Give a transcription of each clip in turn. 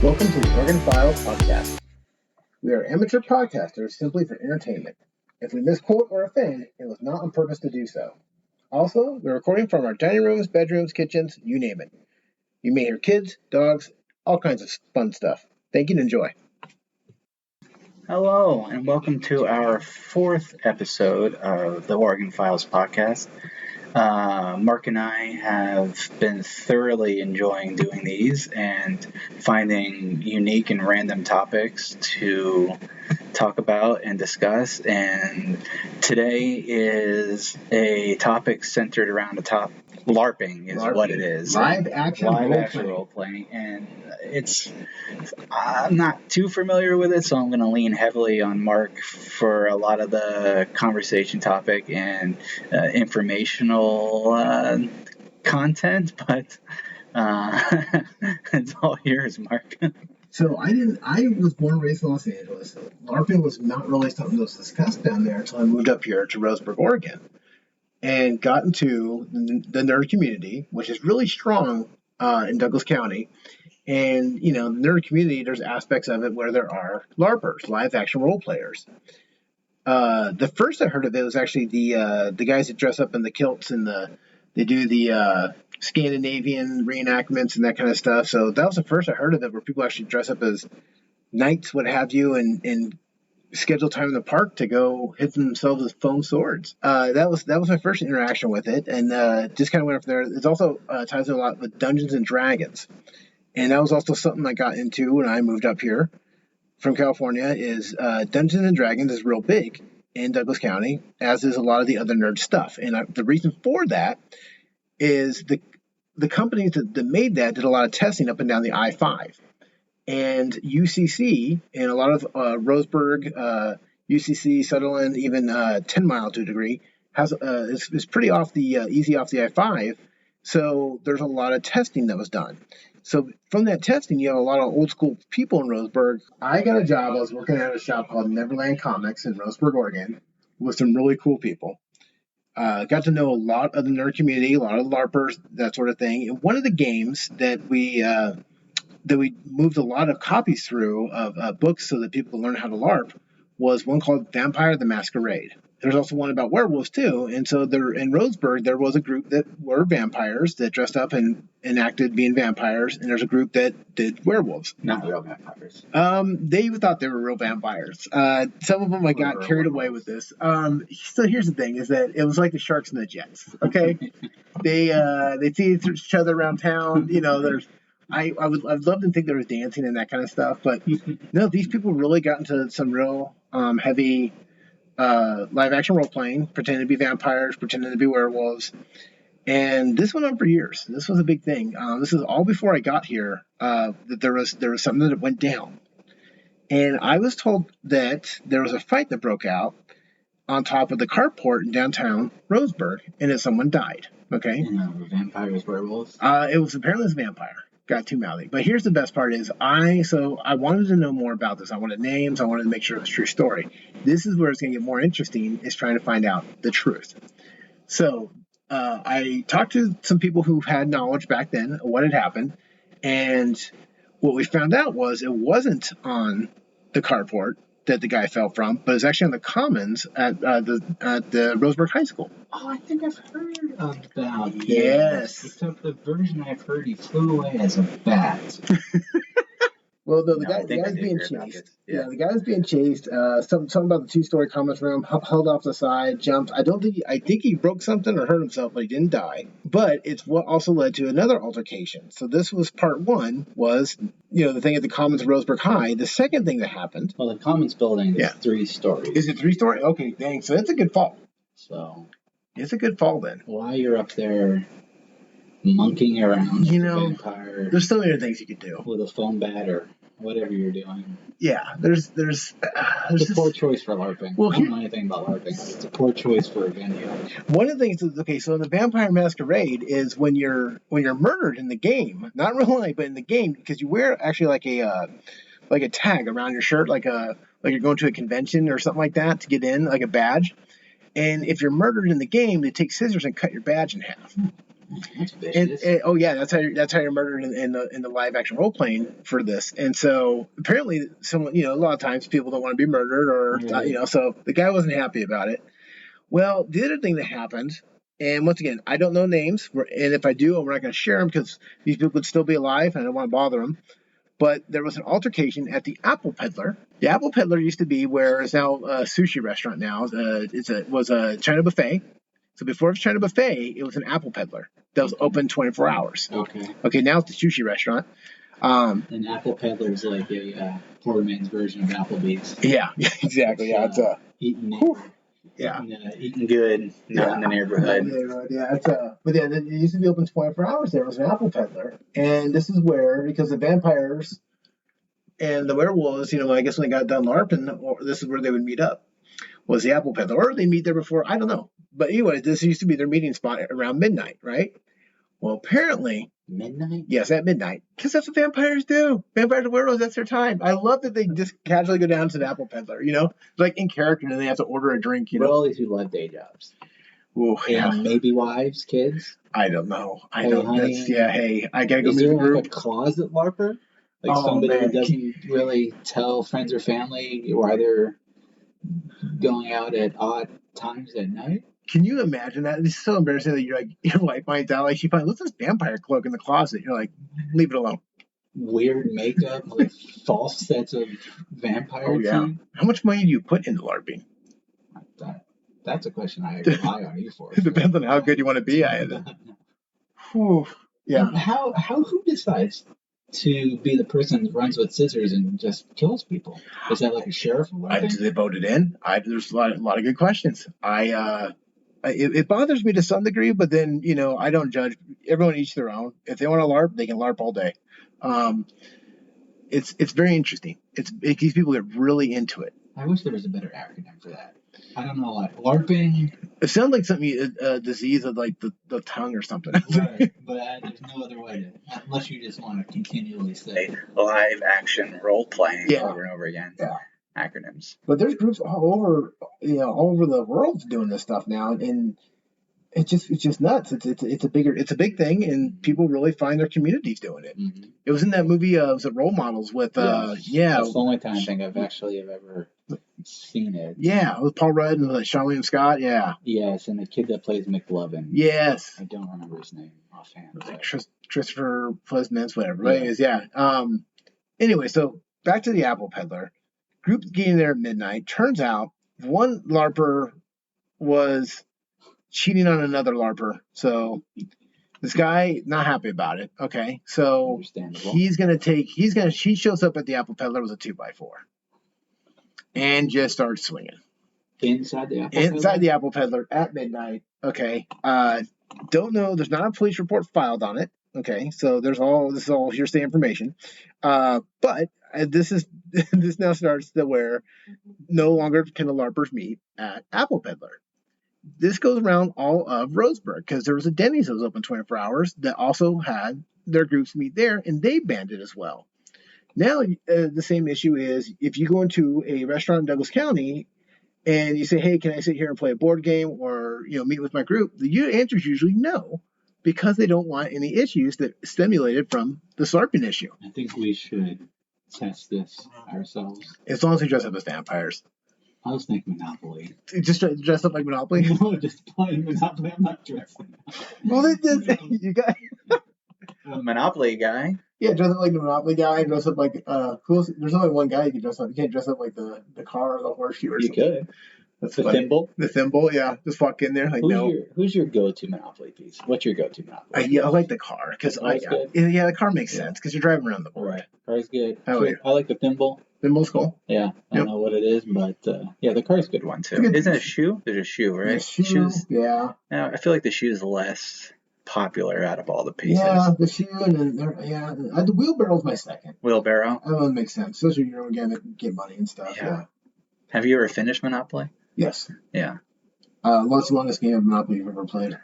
Welcome to the Organ Files podcast. We are amateur podcasters simply for entertainment. If we misquote or offend, it was not on purpose to do so. Also, we're recording from our dining rooms, bedrooms, kitchens, you name it. You may hear kids, dogs, all kinds of fun stuff. Thank you and enjoy. Hello, and welcome to our fourth episode of the Organ Files podcast. Mark and I have been thoroughly enjoying doing these and finding unique and random topics to talk about and discuss. And today is a topic centered around LARPing is what it is. Live action role playing. And I'm not too familiar with it, so I'm going to lean heavily on Mark for a lot of the conversation topic and informational content, but it's all yours, Mark. So I was born and raised in Los Angeles. So LARPing was not really something that was discussed down there until I moved up here to Roseburg, Oregon, and got into the nerd community, which is really strong in Douglas County. And, the nerd community, there's aspects of it where there are LARPers, live action role players. The first I heard of it was actually the guys that dress up in the kilts and they do the Scandinavian reenactments and that kind of stuff. So that was the first I heard of it, where people actually dress up as knights, what have you, and schedule time in the park to go hit themselves with foam swords. That was my first interaction with it, and just kind of went up there. It's also ties in a lot with Dungeons and Dragons. And that was also something I got into when I moved up here from California. Is Dungeons and Dragons is real big in Douglas County, as is a lot of the other nerd stuff. And the reason for that is the companies that made that did a lot of testing up and down the I-5. And UCC and a lot of Roseburg, UCC, Sutherland, even 10 Mile to a degree, is pretty easy off the I-5. So there's a lot of testing that was done. So from that testing, you have a lot of old school people in Roseburg. I got a job. I was working at a shop called Neverland Comics in Roseburg, Oregon, with some really cool people. Got to know a lot of the nerd community, a lot of LARPers, that sort of thing. And one of the games that we moved a lot of copies through of books so that people could learn how to LARP was one called Vampire the Masquerade. There's also one about werewolves, too. And so in Roseburg, there was a group that were vampires that dressed up and enacted being vampires. And there's a group that did werewolves. Not real vampires. They thought they were real vampires. Some of them got carried away with this. So here's the thing, is that it was like the Sharks and the Jets, okay? They see each other around town. I'd love to think there was dancing and that kind of stuff. But, no, these people really got into some real heavy live action role playing, pretending to be vampires, pretending to be werewolves, and this went on for years. This was a big thing. This is all before I got here. That there was something that went down, and I was told that there was a fight that broke out on top of the carport in downtown Roseburg, and that someone died. Okay, and vampires, werewolves. It was apparently a vampire. Got too mouthy. But here's the best part is I wanted to know more about this. I wanted names. I wanted to make sure it was a true story. This is where it's going to get more interesting, is trying to find out the truth. So I talked to some people who had knowledge back then of what had happened. And what we found out was it wasn't on the carport that the guy fell from, but it's actually on the commons at the Roseburg High School. Oh, I think I've heard about this. Yes. Except the version I've heard, he flew away as a bat. Well, the guy was being chased. Yeah, the guy was being chased. Something about the two-story commons room, held off the side, jumped. I think he broke something or hurt himself, but he didn't die. But it's what also led to another altercation. So this was part one, was, the thing at the commons of Roseburg High. The second thing that happened. Well, the commons building is 3 stories. Is it 3-story? Okay, dang. So that's a good fall. So it's a good fall then. While you're up there monkeying around with a vampire, there's so many things you could do with a foam bat or whatever you're doing. Yeah, there's it's a poor choice for LARPing. Well, I don't know anything about LARPing. It's a poor choice for a venue. One of the things is, so in the Vampire Masquerade is when you're murdered in the game, not really, but in the game, because you wear actually like a tag around your shirt, like you're going to a convention or something like that to get in, like a badge. And if you're murdered in the game, they take scissors and cut your badge in half. That's vicious. oh yeah, that's how you're murdered in the live action role playing for this. And so apparently, someone a lot of times people don't want to be murdered or so the guy wasn't happy about it. Well, the other thing that happened, and once again, I don't know names, and if I do, we're not going to share them because these people could still be alive, and I don't want to bother them. But there was an altercation at the Apple Peddler. The Apple Peddler used to be where it's now a sushi restaurant. Now was a China buffet. So before it was China buffet, it was an Apple Peddler that was open 24 hours. Okay. Okay. Now it's a sushi restaurant. An Apple Peddler is like a poor man's version of Applebee's. Yeah. Exactly. Yeah. It's eating good, not in the neighborhood. Yeah. But yeah, it used to be open 24 hours. There was an Apple Peddler, and this is where because the vampires and the werewolves, I guess when they got done LARPing, or this is where they would meet up. Was the Apple Peddler, or they meet there before? I don't know. But anyway, this used to be their meeting spot around midnight, right? Well, apparently, midnight. Yes, at midnight, because that's what vampires do. Vampires and werewolves, that's their time. I love that they just casually go down to the Apple Peddler, like in character, and then they have to order a drink, But all these people have day jobs. Ooh, yeah. And maybe wives, kids. I don't know. Hey, honey, hey, I gotta go meet the group. group. A closet LARPer, like somebody who doesn't really tell friends or family why they're going out at odd times at night. Can you imagine that? It's so embarrassing that your wife finds out. Like she finds, what's this vampire cloak in the closet? You're like, leave it alone. Weird makeup, like false sets of vampire. Oh yeah. Teeth. How much money do you put into LARPing? That's a question I rely on you for. It depends on how good you want to be at it. Whew. Yeah. And who decides to be the person that runs with scissors and just kills people? Is that like a sheriff or what? They voted in. There's a lot of good questions. It bothers me to some degree, but then I don't judge. Everyone each their own. If they want to LARP, they can LARP all day. It's very interesting. These people get really into it. I wish there was a better acronym for that. I don't know, like LARPing. It sounds like something a disease of like the tongue or something. Right, but there's no other way to, unless you just want to continually say live action role playing over and over again. Yeah. Acronyms. But there's groups all over the world doing this stuff now, and it's just nuts. It's a big thing, and people really find their communities doing it. Mm-hmm. It was in that movie, was it Role Models with That's the only time I think I've ever seen it. Yeah, with Paul Rudd and Sean William Scott. Yeah. Yes, and the kid that plays McLovin. Yes. I don't remember his name offhand. Like Christopher Plesmans, whatever. Right? Yeah. Anyway, so back to the Apple Peddler. Group getting there at midnight. Turns out one LARPer was cheating on another LARPer. So this guy not happy about it. Okay, so she shows up at the Apple Peddler with a 2x4 and just starts swinging inside the Apple Peddler at midnight. Okay, don't know. There's not a police report filed on it. Okay, so this is all hearsay information. But this now starts to where no longer can the LARPers meet at Apple Peddler. This goes around all of Roseburg because there was a Denny's that was open 24 hours that also had their groups meet there, and they banned it as well. Now, the same issue is if you go into a restaurant in Douglas County and you say, hey, can I sit here and play a board game or meet with my group? The answer is usually no, because they don't want any issues that stimulated from the LARPing issue. I think we should test this ourselves. As long as we dress up as vampires. I was thinking Monopoly. Just dress up like Monopoly? No, just playing Monopoly. I'm not dressing up. Well, you got a Monopoly guy. Yeah, dress up like the Monopoly guy. Dress up like there's only one guy you can dress up. You can't dress up like the car or the horseshoe or something. You could. That's the funny. thimble? The thimble, yeah. Just walk in there like Who's your go-to Monopoly piece? What's your go-to Monopoly? I like the car because the car makes sense because you're driving around the board. Right, car's good. I like the thimble. Thimble's cool. Yeah, I don't know what it is, but the car's a good one too. Isn't it a shoe? There's a shoe, right? Shoes. Yeah. Now, I feel like the shoe is less popular out of all the pieces. Yeah, the shoe and then the wheelbarrow's my second. Wheelbarrow. That makes sense, especially if you're going to get money and stuff. Yeah. Have you ever finished Monopoly? Yes. Yeah. What's the longest game of Monopoly you've ever played?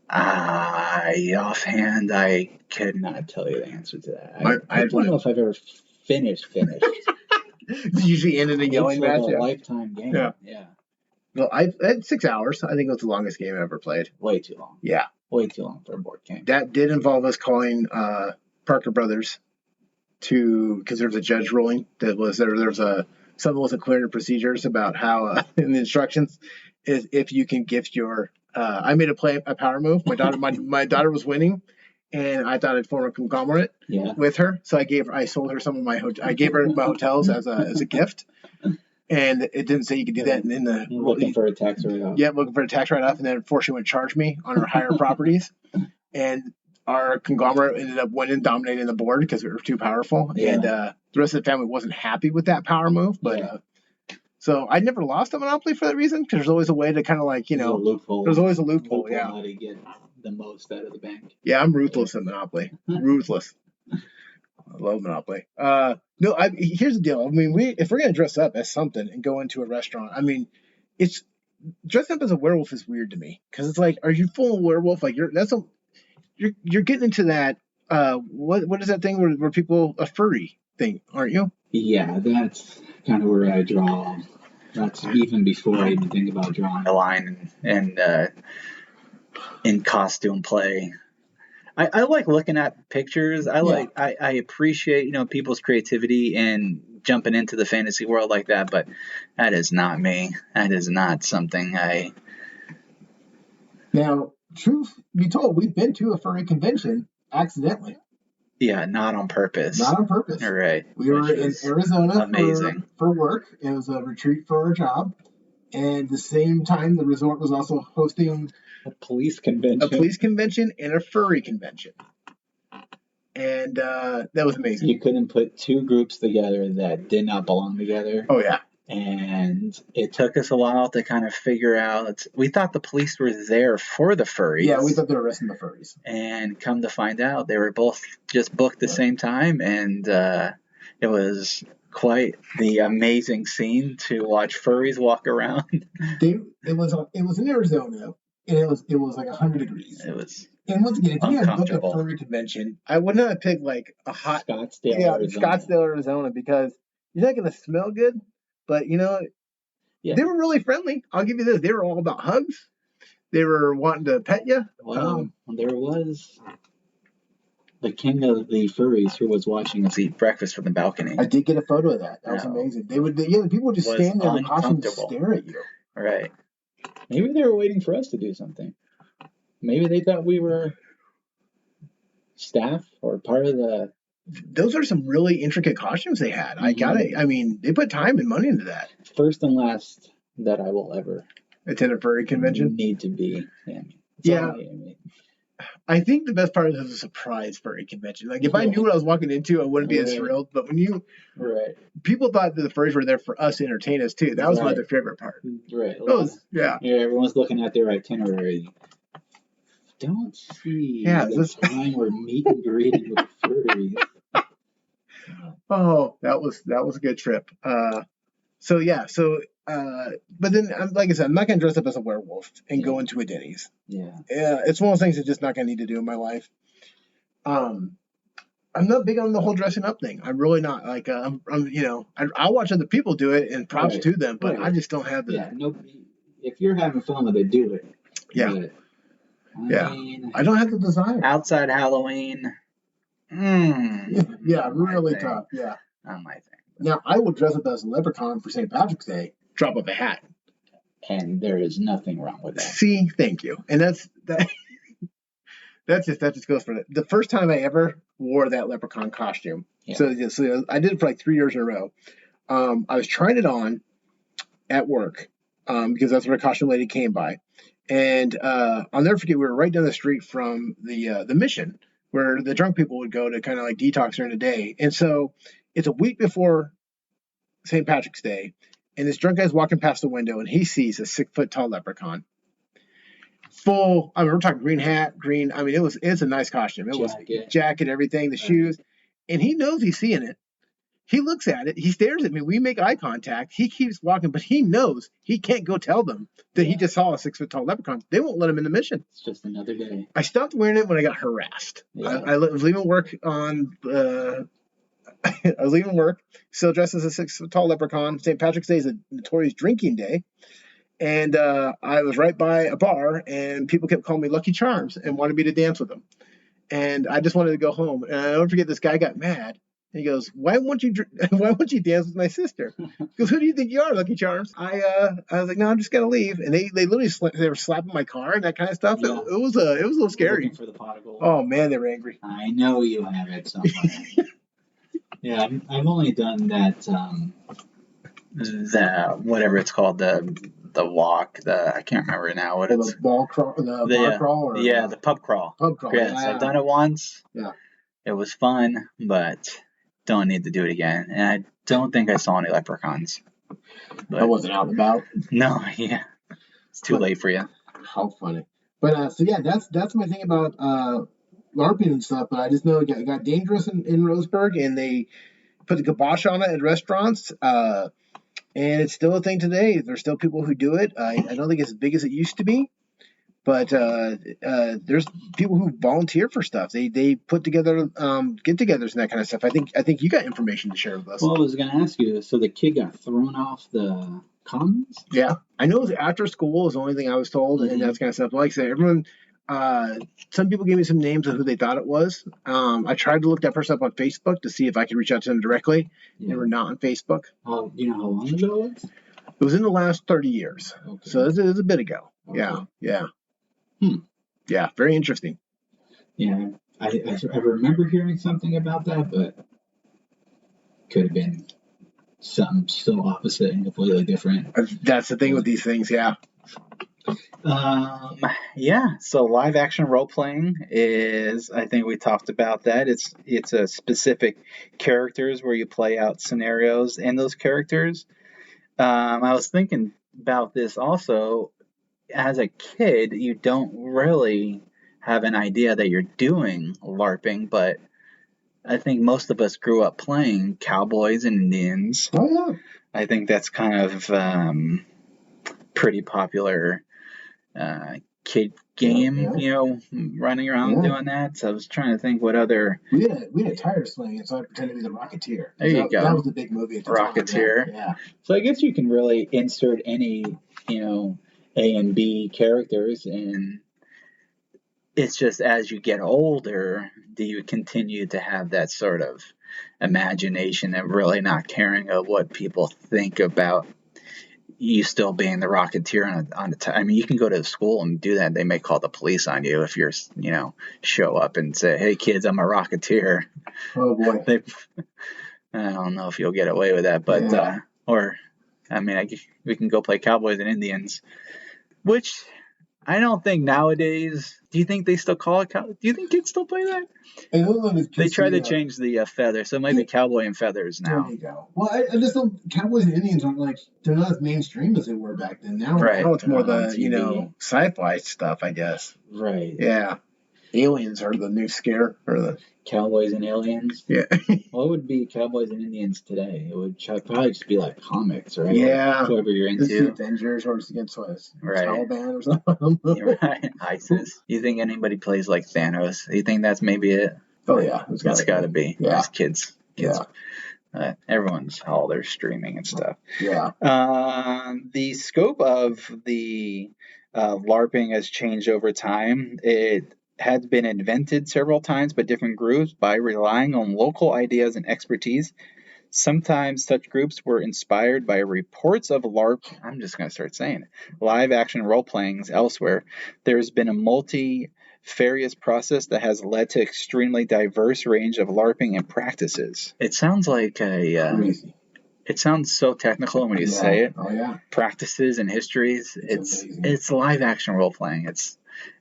Offhand, I could not tell you the answer to that. I don't know if I've ever finished. Usually ended in a yelling match. A lifetime game. Yeah. Well, I had 6 hours. I think it was the longest game I ever played. Way too long. Yeah. Way too long for a board game. That did involve us calling Parker Brothers because there was a judge ruling that was there was a something wasn't clear in the procedures about how in the instructions is if you can gift your I made a power move. My daughter was winning, and I thought I'd form a conglomerate with her, so I sold her some of I gave her my hotels as a gift. And it didn't say you could do that in the looking for a tax write-off. Yeah, looking for a tax write-off, and then unfortunately would charge me on our higher properties. And our conglomerate ended up winning, dominating the board because we were too powerful. Yeah. And the rest of the family wasn't happy with that power move. But so I never lost a Monopoly for that reason because there's always a way to kind of like, there's always a loophole. Yeah. How to get the most out of the bank. Yeah, I'm ruthless at Monopoly. Ruthless. I love Monopoly. No, here's the deal. I mean, if we're gonna dress up as something and go into a restaurant, I mean, it's dressing up as a werewolf is weird to me because it's like, are you full werewolf? Like you're getting into that. What is that thing where people a furry thing, aren't you? Yeah, that's kind of where I draw. That's even before I even think about drawing the line and in costume play. I like looking at pictures. I appreciate, people's creativity and jumping into the fantasy world like that, but that is not me. That is not something I... Now, truth be told, we've been to a furry convention accidentally. Yeah, not on purpose. Not on purpose. All right. We were in Arizona for work. It was a retreat for our job. And the same time, the resort was also hosting a police convention. A police convention and a furry convention. And that was amazing. You couldn't put two groups together that did not belong together. Oh, yeah. And it took us a while to kind of figure out. We thought the police were there for the furries. Yeah, we thought they were arresting the furries. And come to find out, they were both just booked the same time. And it was quite the amazing scene to watch furries walk around. It was in Arizona. And it was like 100 degrees. It was and once again, if you had booked a furry convention, I would not have picked like a hot Scottsdale, Arizona, because you're not going to smell good. But they were really friendly. I'll give you this: they were all about hugs. They were wanting to pet you. Well, there was the king of the furries who was watching us eat breakfast from the balcony. I did get a photo of that. That was amazing. The people would just stand there in costume and stare at you. Right. Maybe they were waiting for us to do something. Maybe they thought we were staff or part of the... Those are some really intricate costumes they had. Mm-hmm. They put time and money into that. First and last that I will ever attend a furry convention. Need to be. I think the best part is a surprise furry convention. Like if I knew what I was walking into, I wouldn't be as thrilled. But when people thought that the furries were there for us to entertain us too. That was my other favorite part. Right. Everyone's looking at their itinerary. Don't see the time we're meet and greeting with furries. Oh, that was a good trip. But then, like I said, I'm not going to dress up as a werewolf and go into a Denny's. Yeah, it's one of those things I'm just not going to need to do in my life. I'm not big on the whole dressing up thing. I'm really not. Like, I'll watch other people do it and props to them, but I just don't have the. Yeah, if you're having fun with it, do it. Yeah. I don't have the desire. Outside Halloween. Really tough. Yeah. Not my thing. Now, I would dress up as a leprechaun for St. Patrick's Day, drop up a hat. And there is nothing wrong with that. See, thank you. And that just goes for it. The first time I ever wore that leprechaun costume. Yeah. So I did it for like 3 years in a row. I was trying it on at work because that's where a costume lady came by. And I'll never forget, we were right down the street from the Mission, where the drunk people would go to kind of like detox during the day. And so it's a week before St. Patrick's Day, and this drunk guy's walking past the window, and he sees a 6-foot tall leprechaun. Full, we're talking green hat, green. It's a nice costume. It was jacket, everything, the shoes. And he knows he's seeing it. He looks at it. He stares at me. We make eye contact. He keeps walking, but he knows he can't go tell them that he just saw a 6-foot tall leprechaun. They won't let him in the Mission. It's just another day. I stopped wearing it when I got harassed. Yeah. I was leaving work on... I was leaving work, still dressed as a 6-foot tall leprechaun. St. Patrick's Day is a notorious drinking day. And I was right by a bar, and people kept calling me Lucky Charms and wanted me to dance with them. And I just wanted to go home. And I don't forget, this guy got mad. And he goes, "Why won't you dance with my sister?" He goes, "Who do you think you are, Lucky Charms?" I was like, "No, I'm just gonna leave." And they literally they were slapping my car and that kind of stuff. Yeah. It was a little scary. Looking for the pot of gold. Oh man, they were angry. I know you have it somewhere. Yeah, I've only done that. The whatever it's called, the walk. I can't remember now what it's. The bar crawl, or the pub crawl. Pub crawl. Yes, Yeah. I've done it once. Yeah. It was fun, but don't need to do it again. And I don't think I saw any leprechauns. I wasn't out and about. No, yeah, it's too late for you. How funny. But so yeah, that's my thing about LARPing and stuff. But I just know it got dangerous in Roseburg, and they put the kibosh on it at restaurants. And it's still a thing today. There's still people who do it. I don't think it's as big as it used to be. But there's people who volunteer for stuff. They put together get-togethers and that kind of stuff. I think you got information to share with us. Well, I was going to ask you. So the kid got thrown off the commons? Yeah, I know it was after school is the only thing I was told, and that kind of stuff. Like I said, everyone. Some people gave me some names of who they thought it was. I tried to look that person up on Facebook to see if I could reach out to them directly. Yeah. They were not on Facebook. Do you know how long ago it was? It was in the last 30 years. Okay. So it was a bit ago. Okay. Yeah. Yeah, very interesting. Yeah, I remember hearing something about that, but could have been something so opposite and completely different. That's the thing with these things, yeah. So live action role playing is, I think we talked about that. It's a specific characters where you play out scenarios and those characters. I was thinking about this also. As a kid, you don't really have an idea that you're doing LARPing, but I think most of us grew up playing Cowboys and Indians. Oh yeah. I think that's kind of pretty popular kid game, running around doing that. So I was trying to think what other. We had a tire sling, and so I pretended to be the Rocketeer. There you go. That was the big movie at the Rocketeer. time. Yeah. So I guess you can really insert any, A and B characters, and it's just as you get older, do you continue to have that sort of imagination and really not caring of what people think about you still being the Rocketeer on the time. I mean, you can go to school and do that. They may call the police on you if you're, show up and say, "Hey kids, I'm a Rocketeer." Oh boy. I don't know if you'll get away with that, but we can go play Cowboys and Indians, which I don't think nowadays. Do you think they still call it Do you think kids still play that? They try to change the feather, so it might be Cowboy and Feathers now. There you go. Well, I just don't. Cowboys and Indians aren't they're not as mainstream as they were back then. Now it's more the sci-fi stuff, I guess. Right. Yeah. Aliens are the new scare, or the Cowboys and Aliens. Yeah. Well, it would be Cowboys and Indians today. It would probably just be like comics, right? Yeah. Whoever you're into. The Avengers or against Swiss. Right. Taliban or something. You're right. ISIS. You think anybody plays like Thanos? You think that's maybe it? Oh yeah, it's got to be. Yeah. There's kids. Yeah. Everyone's all they're streaming and stuff. Yeah. The scope of the LARPing has changed over time. It had been invented several times by different groups by relying on local ideas and expertise. Sometimes such groups were inspired by reports of LARP. I'm just going to start saying it. Live action role playings elsewhere. There's been a multifarious process that has led to extremely diverse range of LARPing and practices. It sounds like crazy. It sounds so technical when you say it. Oh yeah. Practices and histories. It's live action role playing.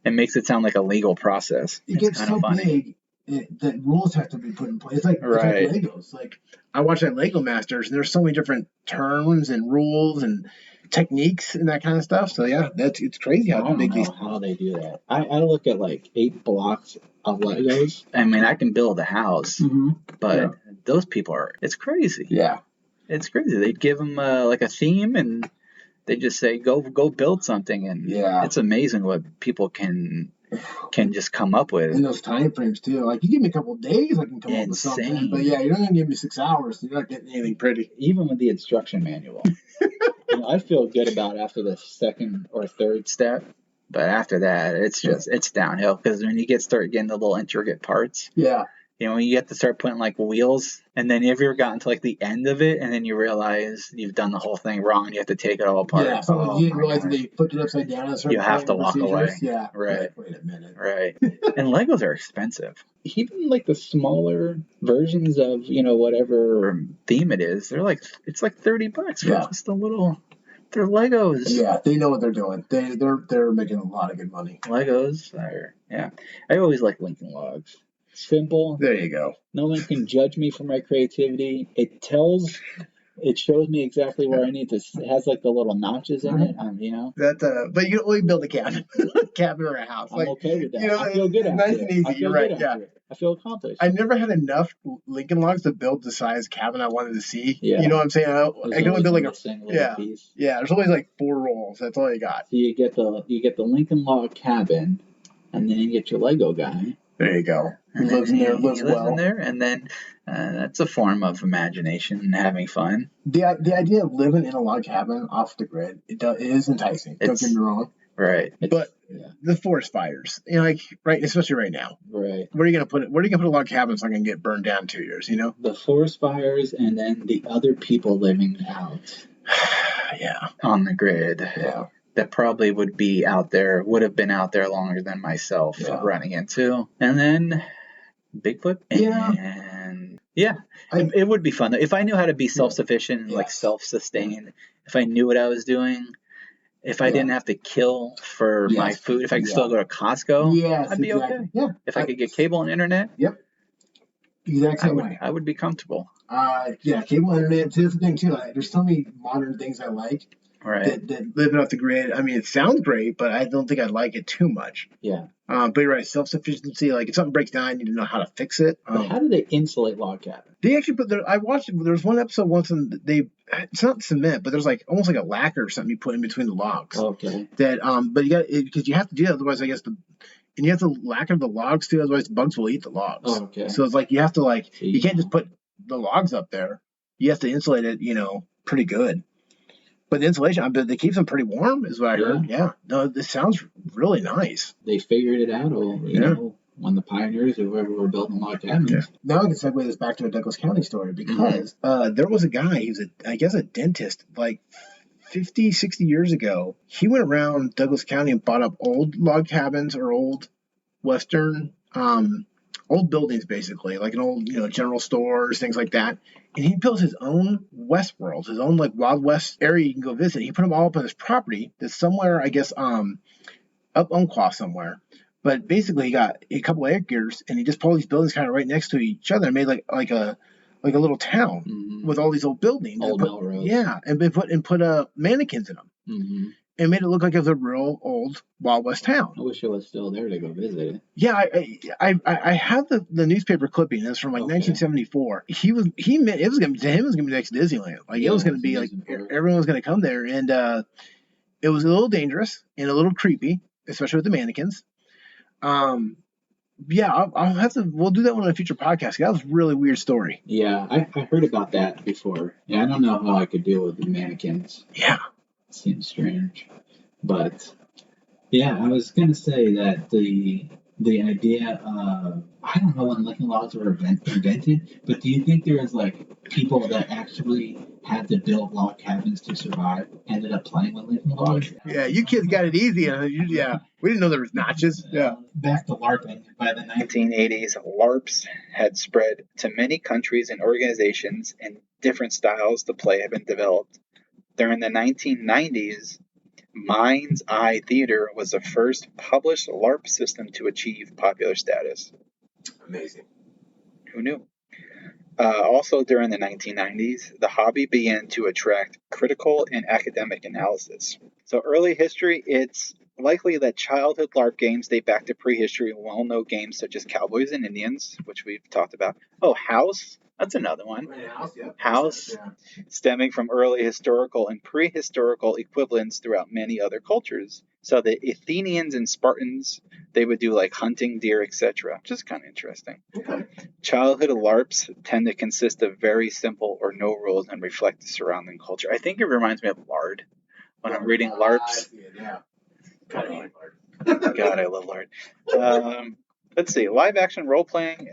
It makes it sound like a legal process. It gets so big that rules have to be put in place. It's like Legos. Like I watch that Lego Masters, and there's so many different terms and rules and techniques and that kind of stuff. So yeah, it's crazy how big these. How they do that. I look at like 8 blocks of Legos. I mean, I can build a house, but those people it's crazy. Yeah, it's crazy. They give them like a theme and. They just say, go build something, and it's amazing what people can just come up with. In those time frames too. Like you give me a couple of days, I can come up with something. But you're not gonna give me 6 hours. You're not getting anything pretty. Even with the instruction manual. I feel good about after the second or third step, but after that, it's downhill because when you start getting the little intricate parts, Yeah. when you have to start putting like wheels, and then have you ever gotten to like the end of it, and then you realize you've done the whole thing wrong, and you have to take it all apart. Yeah, something you didn't realize they flipped it upside down. You have to walk away. Yeah, Right. Wait a minute. Right. And Legos are expensive. Even like the smaller versions of whatever theme it is, it's like $30 for just a little. They're Legos. Yeah, they know what they're doing. They're making a lot of good money. Legos are I always like Lincoln Logs. Simple. There you go. No one can judge me for my creativity. It shows me exactly where I need to. It has like the little notches in it. That, but you can only build a cabin, or a house. I'm okay with that. I feel good after nice it. and easy. You're right. Yeah. I feel accomplished. I never had enough Lincoln Logs to build the size cabin I wanted to see. Yeah. You know what I'm saying? I can only build like a single piece. Yeah. There's always like 4 rolls. That's all you got. So you get the Lincoln Log cabin, and then you get your Lego guy. There you go. He lives in there, lives in there, and then that's a form of imagination and having fun. The idea of living in a log cabin off the grid, it is enticing. Don't get me wrong. Right. But the forest fires, especially right now. Right. Where are you gonna put it? Where are you gonna put a log cabin so I can get burned down in 2 years? The forest fires, and then the other people living out. Yeah. On the grid. Yeah. That probably would have been out there longer than myself running into. And then Bigfoot. And it would be fun. If I knew how to be self-sufficient and self-sustained, if I knew what I was doing, if I didn't have to kill for my food, if I could still go to Costco, I'd be okay. Yeah. If I could get cable and internet, exactly. I would be comfortable. Cable internet is the thing too. There's so many modern things I like. Right. That living off the grid. I mean, it sounds great, but I don't think I'd like it too much. Yeah. But you're right. Self-sufficiency. Like if something breaks down, I need to know how to fix it. But how do they insulate log cabins? They actually I watched it. There was one episode once, and it's not cement, but there's like almost like a lacquer or something you put in between the logs. Okay. That but you got because you have to do that, otherwise I guess and you have to lacquer the logs too, otherwise the bugs will eat the logs. Oh, okay. So it's like you have to you can't just put the logs up there. You have to insulate it, pretty good. But the insulation, I bet they keep them pretty warm, is what I heard. Yeah. No, this sounds really nice. They figured it out, when the pioneers or whoever were building log cabins. Yeah. Now I can segue this back to a Douglas County story because there was a guy, he was I guess a dentist, like 50, 60 years ago. He went around Douglas County and bought up old log cabins or old Western, old buildings basically, like an old, general stores, things like that. And he built his own Westworld, his own like Wild West area you can go visit. He put them all up on his property that's somewhere, I guess, up Umpqua somewhere. But basically, he got a couple of acres, and he just put all these buildings kind of right next to each other and made like a little town with all these old buildings. Old railroads. Yeah, and put mannequins in them. Mm-hmm. And made it look like it was a real old Wild West town. I wish it was still there to go visit it. Yeah, I have the newspaper clipping. It's from 1974. It was gonna be the next Disneyland. Like it was gonna be like everyone was gonna come there, and it was a little dangerous and a little creepy, especially with the mannequins. I'll have to. We'll do that one on a future podcast. That was a really weird story. Yeah, I heard about that before. Yeah, I don't know how I could deal with the mannequins. Yeah. Seems strange, but I was gonna say that the idea of I don't know when Lincoln Logs were invented, but do you think there was people that actually had to build log cabins to survive ended up playing with Lincoln Logs? Yeah, you kids got it easy. Yeah, we didn't know there was notches. Yeah. Back to LARPing. By the 1980s, LARPs had spread to many countries and organizations, and different styles to play had been developed. During the 1990s, Mind's Eye Theater was the first published LARP system to achieve popular status. Amazing. Who knew? Also during the 1990s, the hobby began to attract critical and academic analysis. So early history, it's likely that childhood LARP games date back to prehistory and well-known games such as Cowboys and Indians, which we've talked about. Oh, House. That's another one. House, stemming from early historical and prehistorical equivalents throughout many other cultures. So the Athenians and Spartans, they would do like hunting, deer, etc. Which is kind of interesting. Okay. Childhood LARPs tend to consist of very simple or no rules and reflect the surrounding culture. I think it reminds me of Lard when I'm reading LARPs. Yeah. God, I love Lard. Let's see. Live action role playing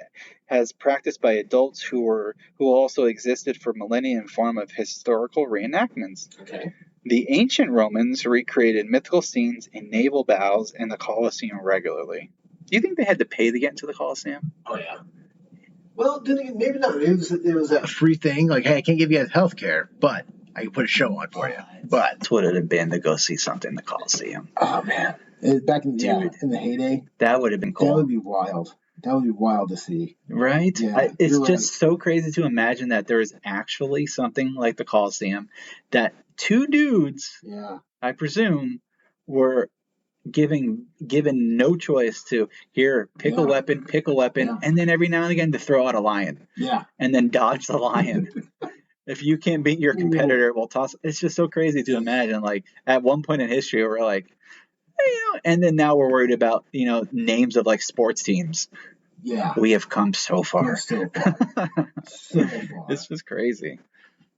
has practiced by adults who also existed for millennia in form of historical reenactments. Okay. The ancient Romans recreated mythical scenes in naval battles in the Colosseum regularly. Do you think they had to pay to get into the Colosseum? Oh yeah. Well, maybe not. It was a free thing. Like, hey, I can't give you guys health care, but I can put a show on for you. But That's what it would have been to go see something in the Colosseum. oh man, back in in the heyday, that would have been cool. That would be wild. That would be wild to see. Right? Yeah, it's just so crazy to imagine that there is actually something like the Colosseum that two dudes, I presume, were given no choice to pick a weapon, and then every now and again to throw out a lion. Yeah. And then dodge the lion. If you can't beat your competitor, we'll toss. It's just so crazy to imagine. Like at one point in history, we're like, and then now we're worried about names of like sports teams. Yeah. We have come so far. So far. It's just crazy.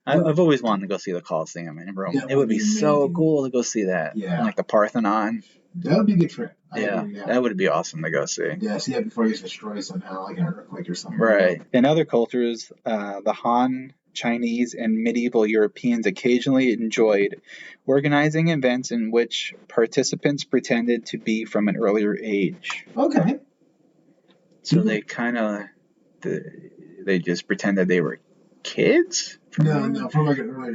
I've always wanted to go see the Colosseum in Rome. Yeah, it would be so cool to go see that. Yeah. And like the Parthenon. That would be a good trip. That would be awesome to go see. Yeah, see that before it gets destroyed somehow, like an earthquake or something. Right. In other cultures, the Han, Chinese, and medieval Europeans occasionally enjoyed organizing events in which participants pretended to be from an earlier age. Okay. So they kind of, they just pretended they were kids? No, from like an earlier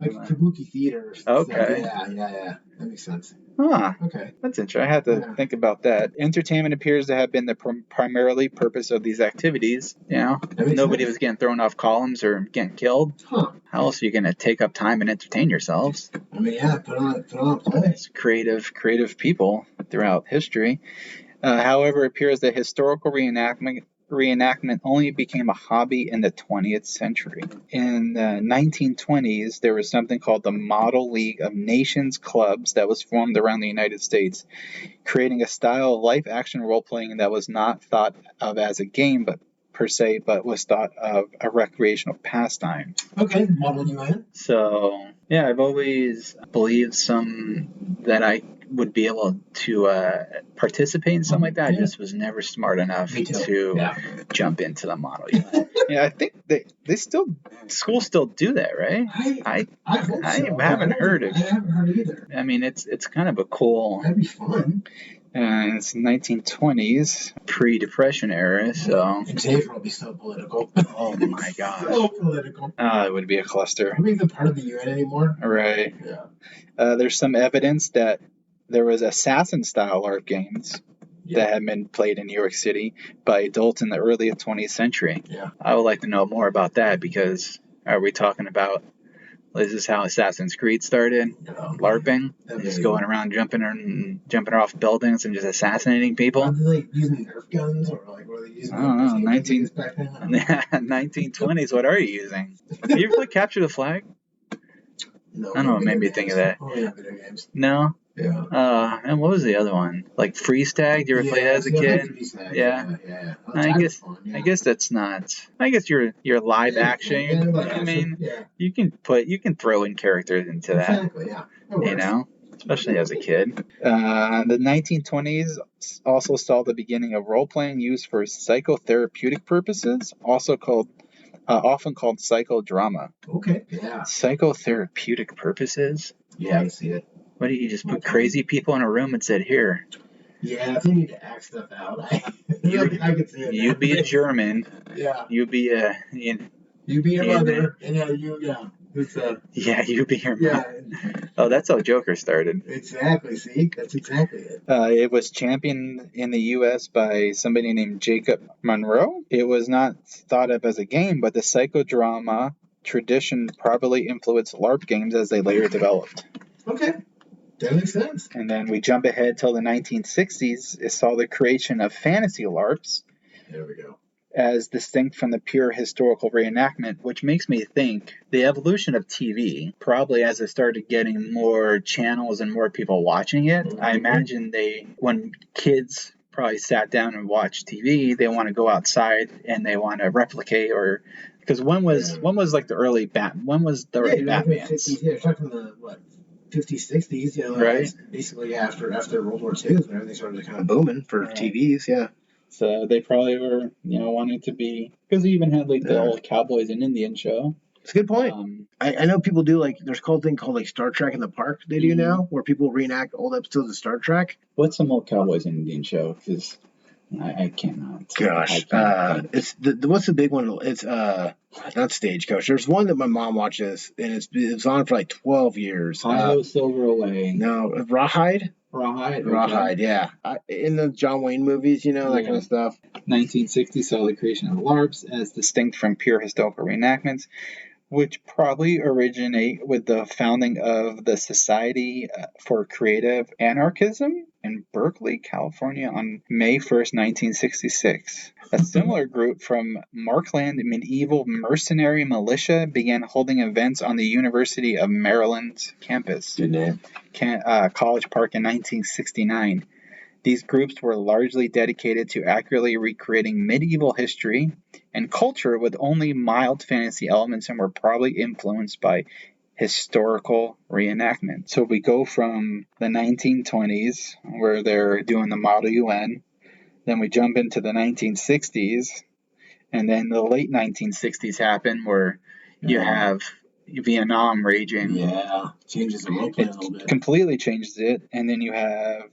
like kabuki theater. Okay. Yeah. That makes sense. Huh. Okay. That's interesting. I had to think about that. Entertainment appears to have been the primarily purpose of these activities. Nobody was getting thrown off columns or getting killed. Huh. How else are you going to take up time and entertain yourselves? I mean, put on a play. It's creative people throughout history. However, it appears that historical reenactment only became a hobby in the 20th century. In the 1920s, there was something called the Model League of Nations Clubs that was formed around the United States, creating a style of live-action role-playing that was not thought of as a game, but was thought of a recreational pastime. Okay, Model UN. So, yeah, I've always believed that I would be able to participate in something like that. I just was never smart enough to jump into the Model UN. I think schools still do that, right? I hope so. I haven't heard it. I haven't heard either. I mean, it's kind of a cool. That'd be fun. And it's 1920s, pre-Depression era, so. Xavier will be so political. Oh my gosh. So political. It would be a cluster. Are we even part of the UN anymore? Right. Yeah. There's some evidence that there was assassin-style LARP games that had been played in New York City by adults in the early 20th century. Yeah. I would like to know more about that because are we talking about this is how Assassin's Creed started? LARPing? Just going around jumping off buildings and just assassinating people? Were they like using Nerf guns or like were they using? I don't know. 1920s. What are you using? You ever play Capture the Flag? No. I don't know what made me think of that. Oh yeah, video games. No. Yeah. And what was the other one? Like Freeze Tag? Did you ever play that as a kid? Yeah. I guess that's not. I guess you're live action. I mean, you can throw in characters into that. Exactly. Yeah. Especially as a kid. The 1920s also saw the beginning of role playing used for psychotherapeutic purposes, often called psychodrama. Okay. Yeah. Psychotherapeutic purposes. Yeah, I see it. What do you just put crazy people in a room and said, here? Yeah, if you need to act stuff out, I could see it. You be a German. Yeah. You be a... You be your mother. You be your mother. Yeah. Oh, that's how Joker started. Exactly. See, that's exactly it. It was championed in the U.S. by somebody named Jacob Monroe. It was not thought of as a game, but the psychodrama tradition probably influenced LARP games as they later developed. Okay. That makes sense. And then we jump ahead till the 1960s. It saw the creation of fantasy LARPs. There we go. as distinct from the pure historical reenactment, which makes me think the evolution of TV, probably as it started getting more channels and more people watching it, I imagine when kids probably sat down and watched TV, they want to go outside and they want to replicate or because when was like the early when was the early Batmans? Yeah, talking the 50s, 60s, right? Basically after World War II, when everything started kind of booming for TVs, yeah. So they probably were, wanting to be, because they even had like the old Cowboys and Indian show. It's a good point. I know people do there's a thing called Star Trek in the Park they do now, where people reenact old episodes of Star Trek. What's some old Cowboys and Indian show? Because I cannot. Gosh, it's what's the big one? It's not Stagecoach. There's one that my mom watches, and it's on for like 12 years. Hi-Ho Silver Away. No, Rawhide. Rawhide, yeah. In the John Wayne movies, that kind of stuff. 1960 saw the creation of LARPs as distinct from pure historical reenactments, which probably originate with the founding of the Society for Creative Anarchism in Berkeley, California on May 1st, 1966. A similar group from Markland Medieval Mercenary Militia began holding events on the University of Maryland's campus. Good name. College Park in 1969. These groups were largely dedicated to accurately recreating medieval history and culture with only mild fantasy elements and were probably influenced by historical reenactment. So we go from the 1920s, where they're doing the Model UN, then we jump into the 1960s, and then the late 1960s happen where you have Vietnam raging. Yeah, changes the role play a little bit. Completely changes it. And then you have,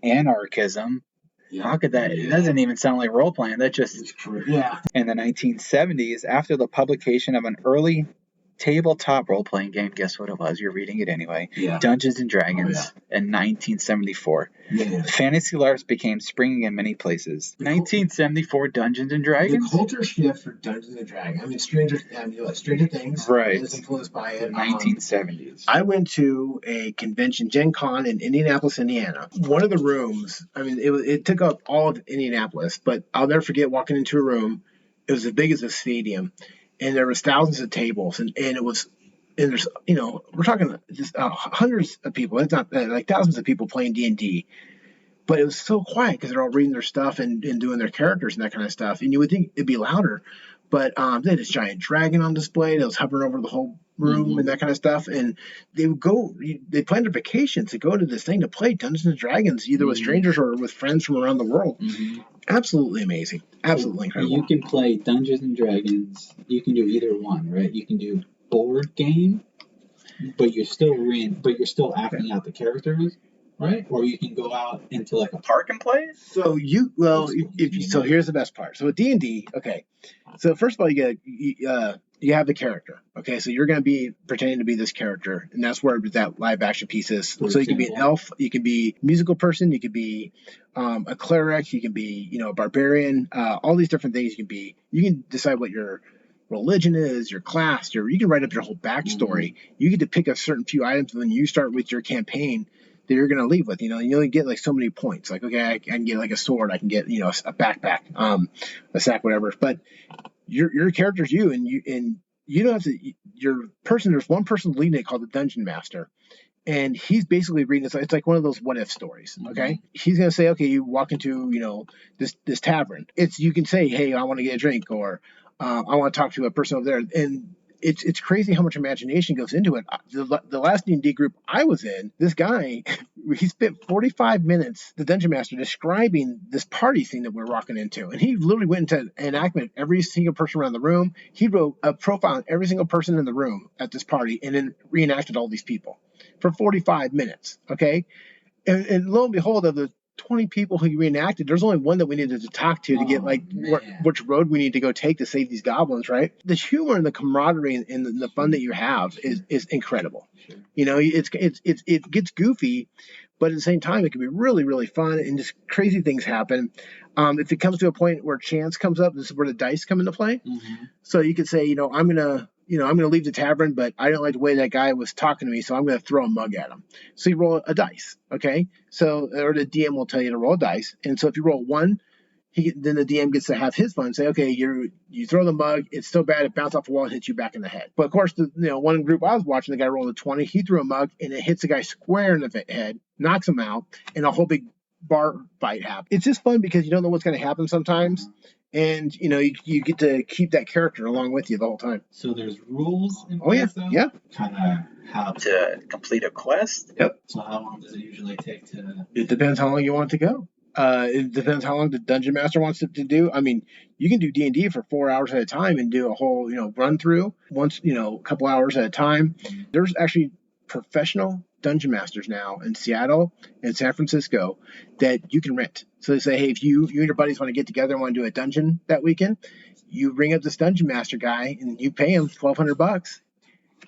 anarchism. Yeah. How could that? It doesn't even sound like role playing. That just. Yeah. In the 1970s, after the publication of an early tabletop role playing game, guess what it was? You're reading it anyway. Yeah. Dungeons and Dragons in 1974. Yeah. Fantasy LARPs became springing in many places. 1974 Dungeons and Dragons. The culture shift for Dungeons and Dragons. I mean, Stranger Things. Right. Was influenced by it. 1970s. I went to a convention, Gen Con, in Indianapolis, Indiana. One of the rooms, I mean, it took up all of Indianapolis, but I'll never forget walking into a room. It was as big as a stadium. And there was thousands of tables, and there's we're talking just hundreds of people. It's not like thousands of people playing D&D, but it was so quiet because they're all reading their stuff and doing their characters and that kind of stuff. And you would think it'd be louder, but they had this giant dragon on display that was hovering over the whole room and that kind of stuff. And they planned their vacations to go to this thing to play Dungeons and Dragons, either with strangers or with friends from around the world. Absolutely amazing. Absolutely incredible. You can play Dungeons and Dragons. You can do either one, right? You can do board game, but you're still acting out the characters, right? Or you can go out into like a park and play. So here's the best part. So with D&D, okay. So first of all, you have the character. Okay, so you're going to be pretending to be this character, and that's where that live action piece is. So you can be an elf, you can be a musical person, you can be a cleric, you can be a barbarian, all these different things you can be. You can decide what your religion is, your class, you can write up your whole backstory. You get to pick a certain few items when you start with your campaign that you're going to leave with. You only get like so many points. Like, okay, I can get like a sword, I can get a backpack, a sack, whatever. But your character's you, and you don't have to. There's one person leading it called the Dungeon Master, and he's basically reading. It's like one of those what if stories. Okay, he's gonna say, okay, you walk into this tavern. You can say, hey, I want to get a drink, or I want to talk to a person over there, and it's crazy how much imagination goes into it. The last D&D group I was in, this guy, he spent 45 minutes, the Dungeon Master, describing this party scene that we're walking into. And he literally went into enactment every single person around the room. He wrote a profile on every single person in the room at this party and then reenacted all these people for 45 minutes, okay? And lo and behold, of the 20 people who reenacted, there's only one that we needed to talk to get which road we need to go take to save these goblins, right? The humor and the camaraderie and the fun that you have is incredible. Sure. It gets goofy, but at the same time it can be really, really fun and just crazy things happen. If it comes to a point where chance comes up, this is where the dice come into play. So you could say, I'm gonna leave the tavern, but I don't like the way that guy was talking to me, so I'm going to throw a mug at him. So you roll a dice, okay? So, or the DM will tell you to roll a dice. And so if you roll 1, then the DM gets to have his fun. Say, okay, you throw the mug, it's so bad it bounces off the wall and hits you back in the head. But of course, one group I was watching, the guy rolled a 20. He threw a mug and it hits the guy square in the head, knocks him out, and a whole big bar fight happens. It's just fun because you don't know what's going to happen sometimes, and you get to keep that character along with you the whole time. So there's rules in place, though? Yeah. Kind of how to complete a quest? Yep. So how long does it usually take to... It depends how long you want it to go. It depends how long the dungeon master wants it to do. I mean, you can do D&D for 4 hours at a time and do a whole, run through once, a couple hours at a time. There's actually professional dungeon masters now in Seattle and San Francisco that you can rent. So they say, hey, if you and your buddies want to get together and want to do a dungeon that weekend, you bring up this dungeon master guy and you pay him $1,200.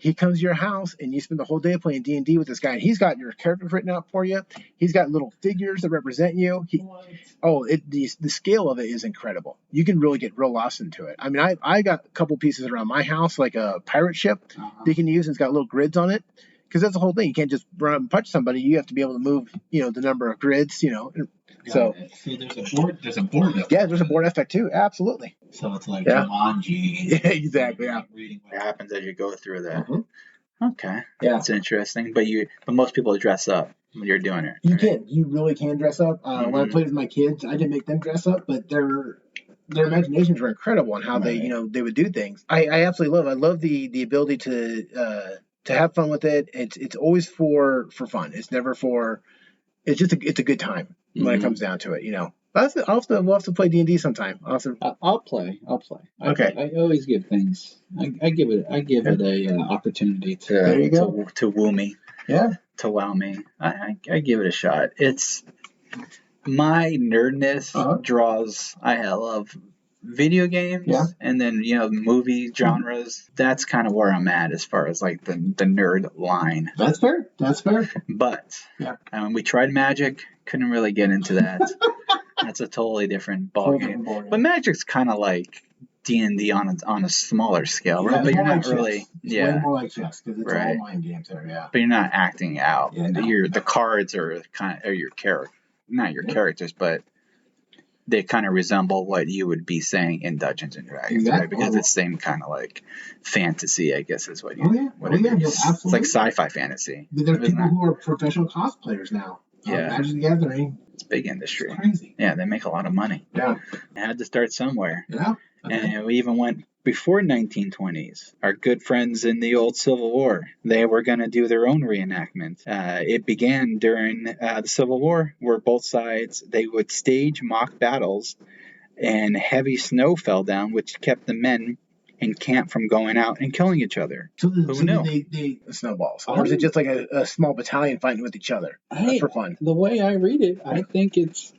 He comes to your house and you spend the whole day playing D&D with this guy. And he's got your characters written out for you. He's got little figures that represent you. The scale of it is incredible. You can really get real lost into it. I mean, I got a couple pieces around my house, like a pirate ship that you can use, and it's got little grids on it. Because that's the whole thing. You can't just run up and punch somebody. You have to be able to move, the number of grids, So there's a board. Yeah, there's a board aspect too. Absolutely. So it's like Jumanji. Yeah, exactly. Yeah. Reading what happens as you go through that. Mm-hmm. Okay. Yeah. That's interesting. But most people dress up when you're doing it. You can. You really can dress up. When I played with my kids, I didn't make them dress up, but their imaginations were incredible on how they would do things. I absolutely love the ability to have fun with it. It's always for fun. It's never for. It's a good time when it comes down to it. We'll have to play D&D sometime. I'll play. Okay. I always give things. I give it a opportunity to There you go. to woo me. Yeah. To wow me. I give it a shot. It's my nerdness draws. I love video games and then movie genres. That's kind of where I'm at as far as like the nerd line. That's fair. But we tried Magic, couldn't really get into that. That's a totally different ballgame. But Magic's kind of like D&D on a smaller scale, right? But you're not really way more like chess because it's all mind games there. Yeah. But you're not acting out. The cards are your character, not your characters, but they kind of resemble what you would be saying in Dungeons and Dragons, right? Because it's the same kind of like fantasy, I guess, is what it is. It's like sci-fi fantasy. There are people who are professional cosplayers now. Magic the Gathering. It's a big industry. It's crazy. Yeah, they make a lot of money. Yeah. It had to start somewhere. Yeah. Okay. And we even went before 1920s. Our good friends in the old Civil War, they were going to do their own reenactment. It began during the Civil War, where both sides, they would stage mock battles, and heavy snow fell down, which kept the men in camp from going out and killing each other. Who knew? They snowballs. Or is it just like a small battalion fighting with each other for fun? The way I read it, I think it's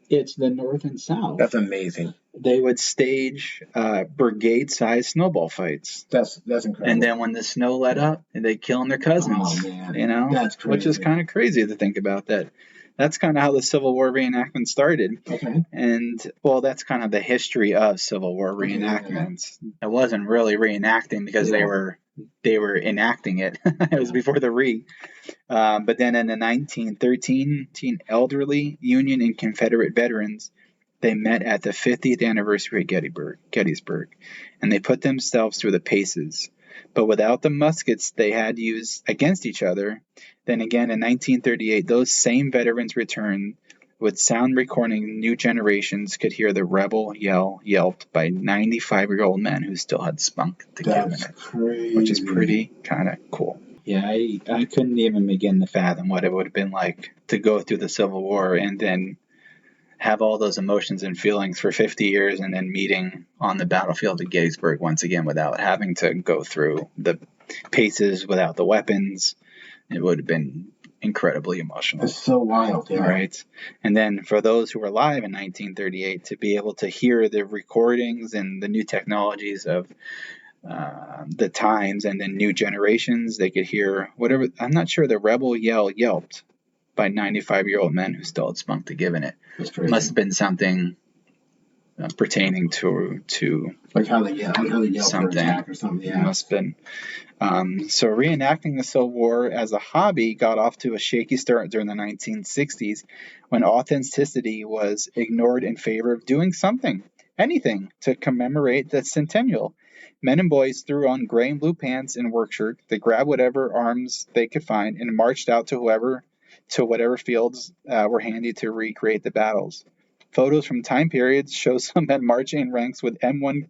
the North and South. That's amazing. They would stage brigade-sized snowball fights. That's incredible. And then when the snow let up, they'd kill their cousins. Oh, man. That's crazy. Which is kind of crazy to think about that. That's kind of how the Civil War reenactment started. Okay. And, that's kind of the history of Civil War reenactments. It wasn't really reenacting because they were enacting it. It was before the But then in the 1913, elderly Union and Confederate veterans, they met at the 50th anniversary at Gettysburg, and they put themselves through the paces. But without the muskets they had used against each other, then again in 1938, those same veterans returned with sound recording. New generations could hear the rebel yelped by 95-year-old men who still had spunk to give in it, crazy. Which is pretty kind of cool. Yeah, I couldn't even begin to fathom what it would have been like to go through the Civil War and then have all those emotions and feelings for 50 years and then meeting on the battlefield at Gettysburg once again without having to go through the paces, without the weapons. It would have been incredibly emotional. It's so wild. Yeah. Right. And then for those who were alive in 1938, to be able to hear the recordings and the new technologies of the times and then new generations, they could hear whatever. I'm not sure the rebel yelped by 95-year-old men who still had spunk to give in it. That's crazy. Must have been something pertaining to Like how they yell for something. attack or something. It Yeah. must have been. So reenacting the Civil War as a hobby got off to a shaky start during the 1960s, when authenticity was ignored in favor of doing something, anything, to commemorate the centennial. Men and boys threw on gray and blue pants and work shirt. They grabbed whatever arms they could find and marched out to whatever fields were handy to recreate the battles. Photos from time periods show some men marching in ranks with M1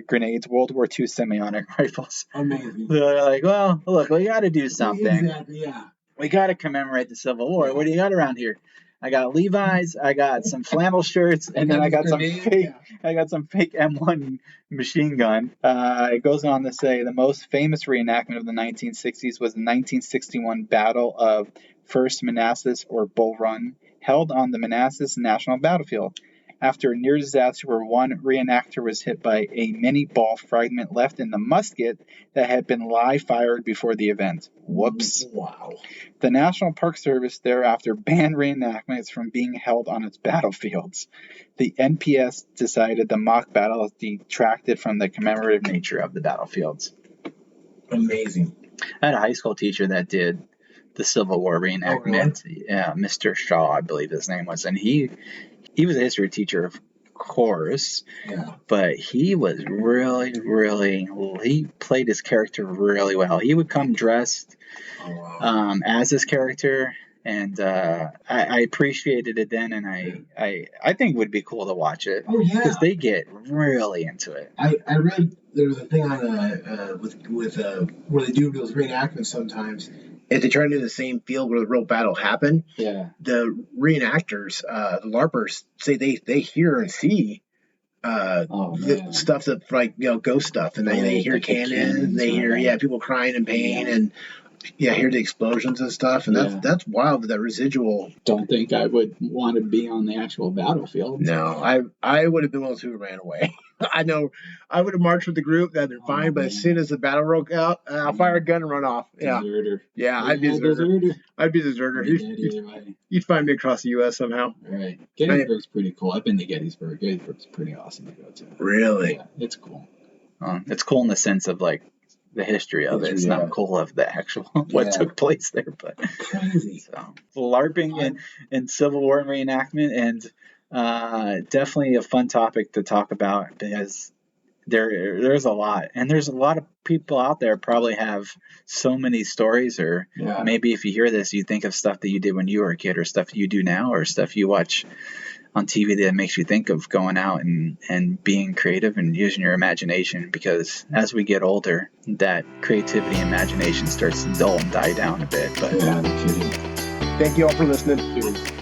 grenades, World War II semi-automatic rifles. Amazing. They're like, well, look, we got to do something. Exactly. Yeah. We got to commemorate the Civil War. What do you got around here? I got Levi's, I got some flannel shirts, and then I got some fake M1 machine gun. It goes on to say the most famous reenactment of the 1960s was the 1961 Battle of First Manassas or Bull Run, held on the Manassas National Battlefield. After a near disaster where one reenactor was hit by a mini ball fragment left in the musket that had been live fired before the event. Whoops. Wow. The National Park Service thereafter banned reenactments from being held on its battlefields. The NPS decided the mock battle detracted from the commemorative nature of the battlefields. Amazing. I had a high school teacher that did the Civil War reenactment. Oh, really? Yeah, Mr. Shaw, I believe his name was, and he was a history teacher, of course, but he was he played his character really well. He would come dressed as his character, and I appreciated it then, and I think it would be cool to watch it. Oh, yeah. Because they get really into it. I read there was a thing on with where they do those reenactments sometimes. If they try to do the same field where the real battle happened, the reenactors, the LARPers, say they hear and see the stuff that, like, ghost stuff, and they hear cannons, they hear people crying in pain, and hear the explosions and stuff, and that's wild. That residual. Don't think I would want to be on the actual battlefield. No, I would have been one who ran away. I know I would have marched with the group, that'd been fine, but as soon as the battle broke out, I'll fire a gun and run off. Deserter. Yeah, I'd be deserter. I'd be deserter. You'd find me across the U.S. somehow. Right. Gettysburg's pretty cool. I've been to Gettysburg. Gettysburg's pretty awesome to go to. Really? Yeah, it's cool. It's cool in the sense of, like, the history of it. It's not cool of the actual what took place there, but crazy. So LARPing and Civil War reenactment, and definitely a fun topic to talk about, because there's a lot, and there's a lot of people out there probably have so many stories, or maybe if you hear this, you think of stuff that you did when you were a kid, or stuff you do now, or stuff you watch on TV that makes you think of going out and being creative and using your imagination, because as we get older, that creativity and imagination starts to dull and die down a bit. But Thank you all for listening. Cheers.